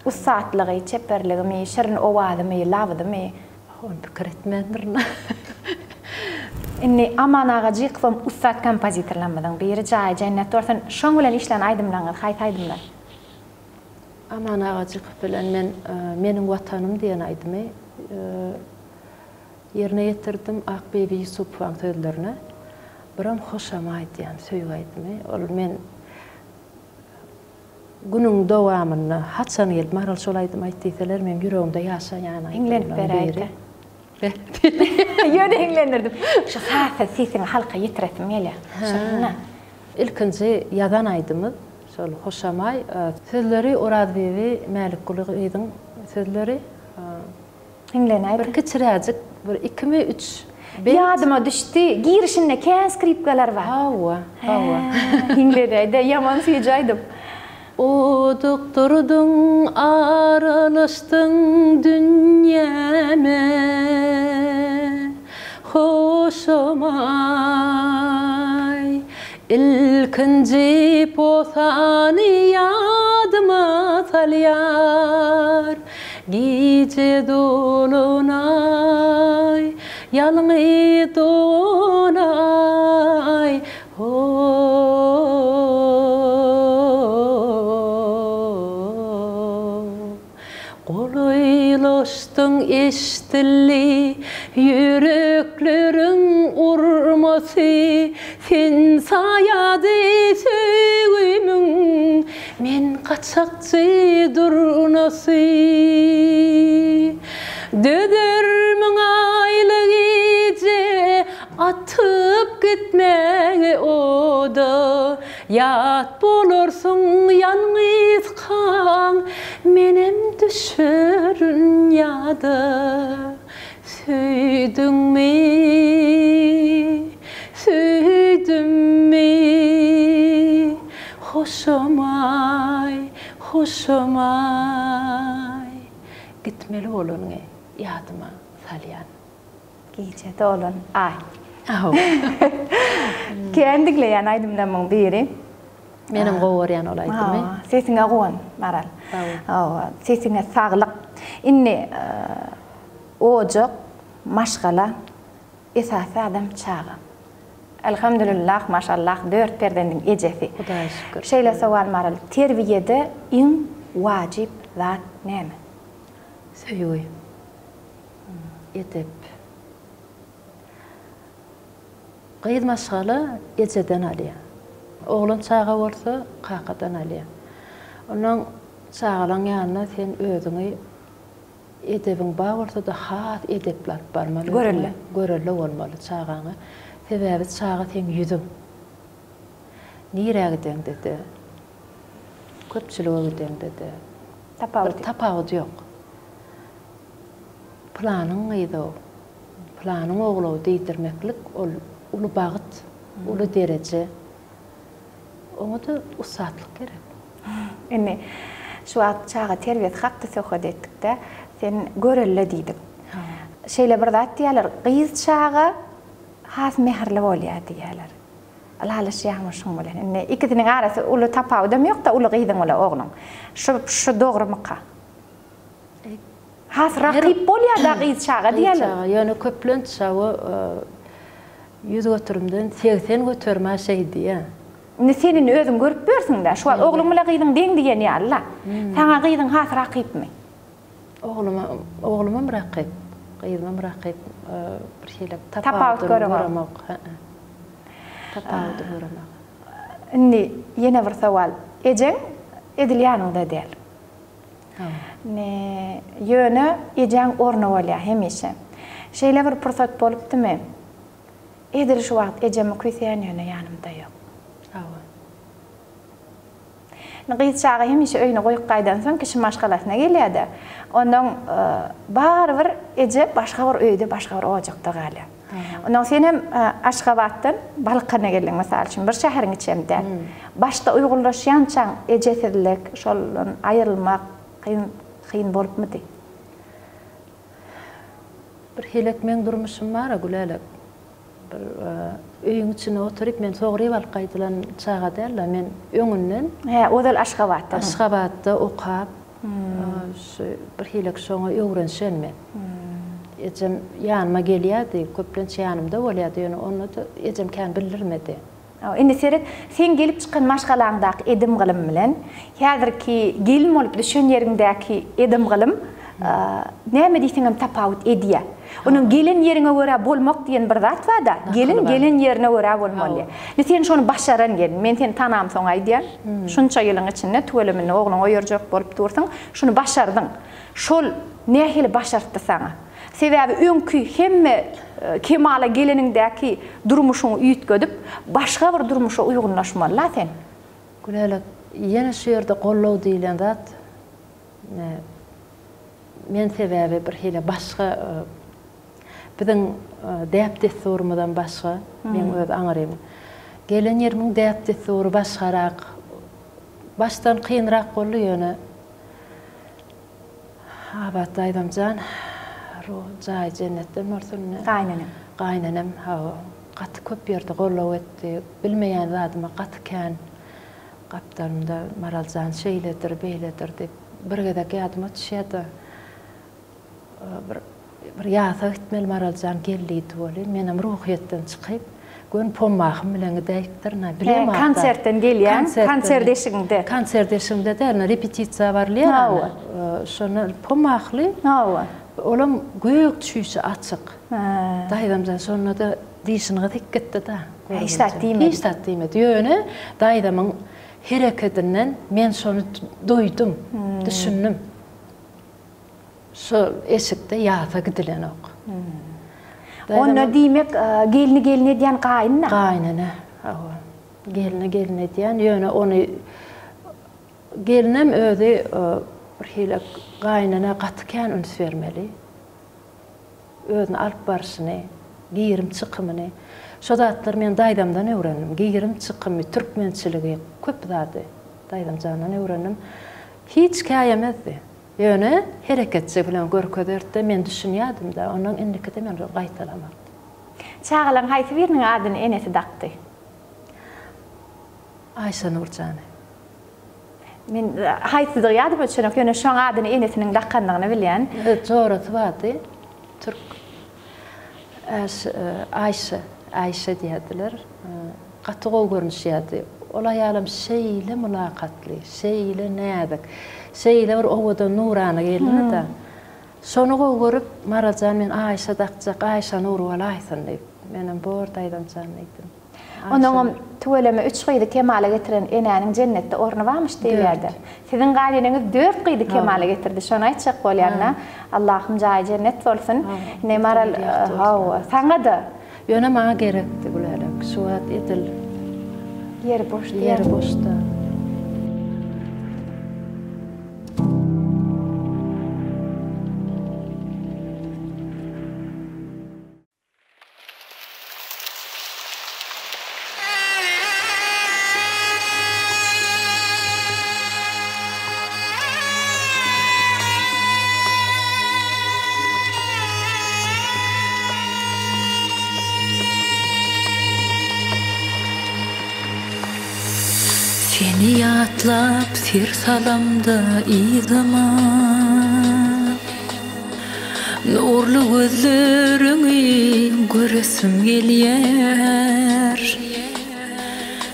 Usatlygy, çeperligimi, şirin owazymy, lawadymy on pikir etmendir. Inni Aman Agacı kıvam ustat kompozitorlanmadan biri jaý cennet dorsan şoň bilen işlen aýdymlaňyz, haýsy aýdymlar? Aman Agacı bilen men meniň watanym diýen aýdymy ýerine ýetirdim Akbebi Ýusupowyň sözlerine. Biram hoşama aýdýan söýüp aýdymy. Ol men günüň dowamyny haçan gelip maral şol aýdym aýtdylar, men ýüregimde ýaşaýan aýdym. Inglenip beräýdi. Ýöne inglenirdim. Şu saat sesini halka ýetiresim gelýär. Şuna. İlkinji ýazan aýdymyz, şol hoşamay sözleri Orad Bebi Mälikgulyň sözleri. Inglenip bir kiçiräjik bir 2-3 ýadyma düşdi. Girişinde kän skripkalar bar. Hawa. Inglenide ýaman süýjaýdym. Odukturdun aralaştın dünyeme hoşamay ilkinci posani yadıma salyar gece dolunay yalnız donay Qolaylaştın eştilli yüreklerin urması sen sayadı söğümün men kaçakçı durnası Dödürmün aylı gece atıp gitmeye oda yat bolursun yalnız kan menem düşürün yada süydün mi hoşumay gitmeli olun yadıma salyan Gece de olun ay. Aho. Kendikle yan aydımdan biri. Benim qoğuryan olaydı mı? Sesine qoğun maral. Sesine sağlık. İnne ocak, maşgala, esası adam çağı. Elhamdülillah, maşallah, 4 perdenin ecesi. Xudoga şükür. Şeyle saval maral, terbiyede en vacip zat neme? Söyüy. Edep. Qeyd maşgala eceden alıyor. Oğlun çağı olsa qaqadan alıyor. Onun çağılan yanına sen özüňi edebin bağ olsa da hat edepler barmalı. Görelli olmalı çağağına. Sebebi çağı sen yüzün. Nireye giden dedi. Köpçülüğe giden dedi. Tapağıdı yok. Planın iydi o. Planın oğlu deydirmeklik ulu bağıt, ulu derece. Onu da usatlık gerek. İnne şu an çağı terbiyet hakkı sohbet ettik de sen görelli deydin. Şeyle bir zat diyorlar, kız çağı has mehrli oluyor diyorlar. Allah şeyhmişim bilen. İnne ikisinin arası ulu tapağı da yok da ulu kızın ulu oğlun. Şu doğru mu ka? Has rakip oluyor da kız çağı diyorlar. Yani köplün çağı 100 götürümden 80 götürme şey diye. Senin özün görüp görsün de. Şu an oğlum bilen kızın den diyen ya Allah. Sana kızın has rakip mi? Oğluma rakip. Kızıma rakip. Bir şeyler tapağıdı görüyorum. Tapağıdı görüyorum. İnne yine bir saval. Ecen edilyanında değil. Ne yönü ecen orna oluyor hemişe. Şeyle bir fırsat bolup değil mi? Edil şu vaqt ecemi küyseyen yönü yanımda yok. Nıqıyız çağı hemişe öyünü koyup qaydan son kişi maşgalasına geliyordu. Ondan bar bir ece başka bir öyde başka bir ocakta gali. Ondan sen hem Aşgabat'tan Balıkkan'a geldin mesela için bir şehrin içimde. Başta uygulaşan çan ecesizlik, şolun ayrılmak kıyın bolup mu dey? Bir helek men durmuşum var gülelek. Öýüň içine oturup men soğry balyk gaýdylan çağa derler men öňünden o da Aşgabatda okap bir helek şoňa öwrenşen men. Ejem ýanyma gelýärdi, köplen ýanymda bolýardy, onu da ejem kan bildirmedi. Indi sen gelip çıkan maşgalaňdaky edim gylym bilen häzirki gelim bolup düşen ýeriňdäki edim gylym näme diýseňem tapawut edýär. Onun gelin yerine göre bolmak diyen bir zat var da, gelin yerine göre bolmaly. Ne sen şonu başaran gelin, men seni tanam soňa diýär. Şunça ýylyň içinde tölemini oğlun oýarjak bolup dursaň, şunu başardyň. Şol nähili başartdy sana. Sebebi öňkü hemme kemala geliniňdäki durmuşuňy üýtgedip, başga bir durmuşa uygunlaşmaly sen. Gülelek, ýene şu ýerde gollaw diýilen zat, men sebebi bir hile başga bizden däpde sormadan başga men öz aňarym. Gelen ýerimiň däpde soru başgarak, baştan kynrak boldy ýöne. Abat aýdamjan, jaý jennetden morsunna. Gaýnanam, gaty köp ýerde gollaw etdi. Bilmeýän zadyma gaty kän. Gapdarymda maraljan şeýledir, beýledir dep bir gedek ýadyma düşýärdi. Bir ýasa gitmeli maraljan geldi boli. Menem ruhyetden çykyp, gön pommaxym bilen gidäýikdirna bilem. Konsertden gelýän, konserdeşiňde. Konserdeşiňde de repetisiýa barlýar. Şonu pommaxly. Olam göýük düşýse açyk. Daýdamjan şonu da diýişini gitdi da. Hiçtatdymy diýene, daýdamyň hereketinden men şonu doýdum, düşündüm. Şol eşikde ýata gidilen ok. Onu diýmek gelini diýen gaýynna. Gaýnyna. Gelini diýen ýöne onu gelinem özi bir hile gaýnyna gatykän üns bermeli. Özüni alyp barşyny, giýirim çykymyny. Şo zatlar men daýdamdan öwrendim. Giýirim çykymy, türkmençiligi köp zady. Daýdamdan öwrendim. Hiç käýemezdi. Ýöne hereketçi bilen görkezerdi. Men düşünýärdim da, onuň indikide men gaýtalamak. Çağalan haýsy biriniň adyny enesi dakdy? Aýşa Nurjany. Men haýsydygy ýady bolşanak, ýöne şoň adyny enesiniň dakkandygyny bilýän. Joraty bardy. Türk Aýşa diýdiler. Gatygo görnüşýärdi. Ola ýalym şeýle mulakatly, şeýle näzik, şeýle bir owada nurany geldi da. Şonu görüp Marajan men Aýşa dakjak, Aýşa Nur walaýsyn diýip menem bor daýdamjan eýdim. Onuň töweleme 3 gyýdy kemale getiren enäniň jennetde orny barmyş diýerdi. Siziň gaýlyňyz 4 gyýdy kemale getirdi. Şonu aýtjak bolýarna. Allahym jaý jennet bolsun. Ne maral saňa da ýöne maňa gerekdi bularek. Şu wagt edil ýeri boş ýeri boşda. Seni yatlap sir salamda izama, nurlu gözleriňi göresim gelýär.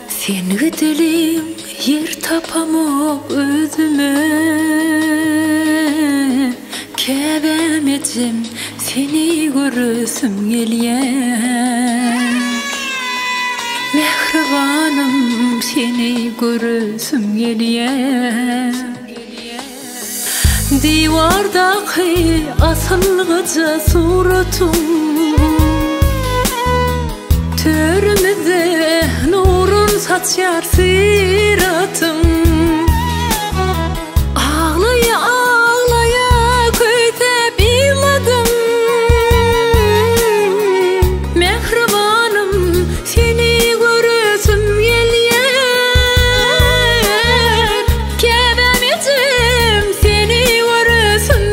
Seni dilim yer tapamok özüme, käbemejim seni göresim gelýär. Mehribanım seni göresim gelýär. Diwardaky asylgyja suratyň, törümizde nurun saçar siratyň. Ağlaya ağlaya köýdep ýyladym. Mehribanım seni göresim gelýär. Käbemejim seni göresim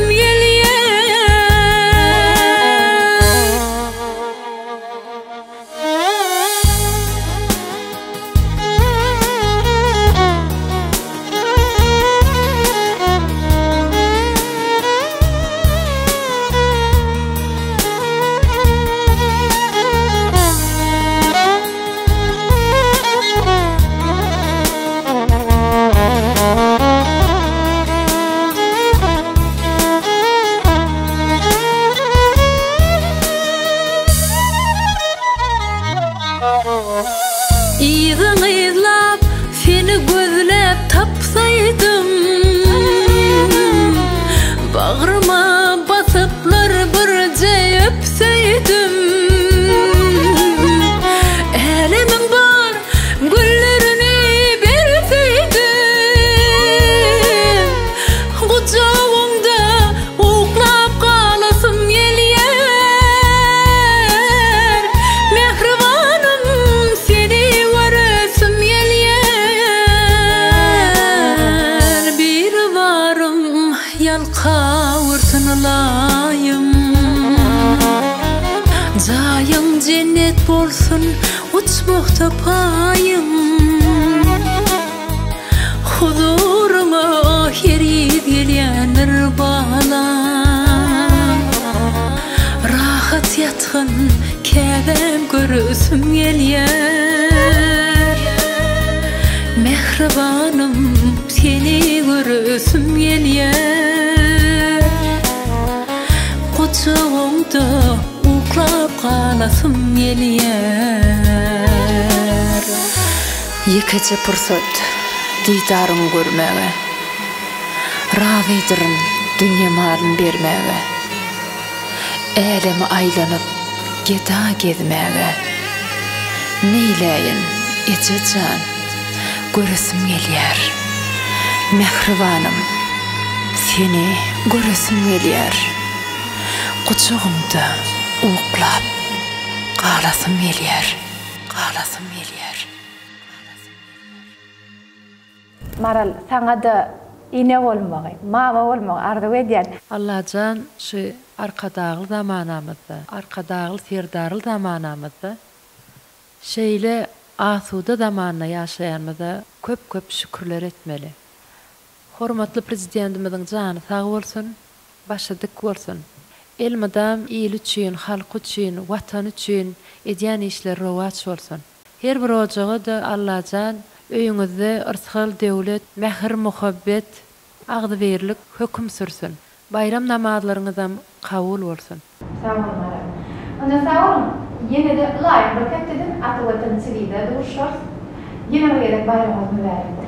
İzin izlap seni gözlep tapsaydym, bağrıma basıplar birce öpseydym. Elimin bar güllerini berseydim, kucağımda uklap kalasım gelýär. Mehribanım seni göresim gelýär. Bir varım yalqawırtynlayım, jaýyň cennet bolsun uçmakda payım. Huzuruňa herip gelýändir balam, rahat yatgyn käbem göresim gelýär. Mehribanım seni göresim gelýär. Kucağımda uklap kalasım gelýär. Ýekece pursat diýdaryň görmäge, razydyryň dünya malyn bermäge. Älemi aylanyp geda gezmäge. Neýläýin ejejan göresim gelýär. Mehribanım, seni göresim gelýär. Guçugymda uklap galasym gelýär. Galasym gelýär. Maral sana da ine olmagy, mama olmagy arzu edýän. Allahjan şu arkadagly zamanamyzda, arkadagly serdarly zamanamyzda şeýle asuda zamanyna ýaşaýanmyza köp şükürler etmeli. Hormatly prezidentimiziň jany sag bolsun, başa dik bolsun. Elmadam ýyl üçin, halk üçin, watan üçin edýän işler rowaç bolsun. Her bir ojagy da Allahjan öýüňizde ırsal döwlet, mehr, muhabbet, agdy berlik hökm sürsin. Bayram namazlaryňyzam kabul bolsun. Sağ olun Maral. Onda sağ olun. Yine de layık bir köptedin atı vatan çivide duruşur. Yine bir gerek bayramımız mübarek.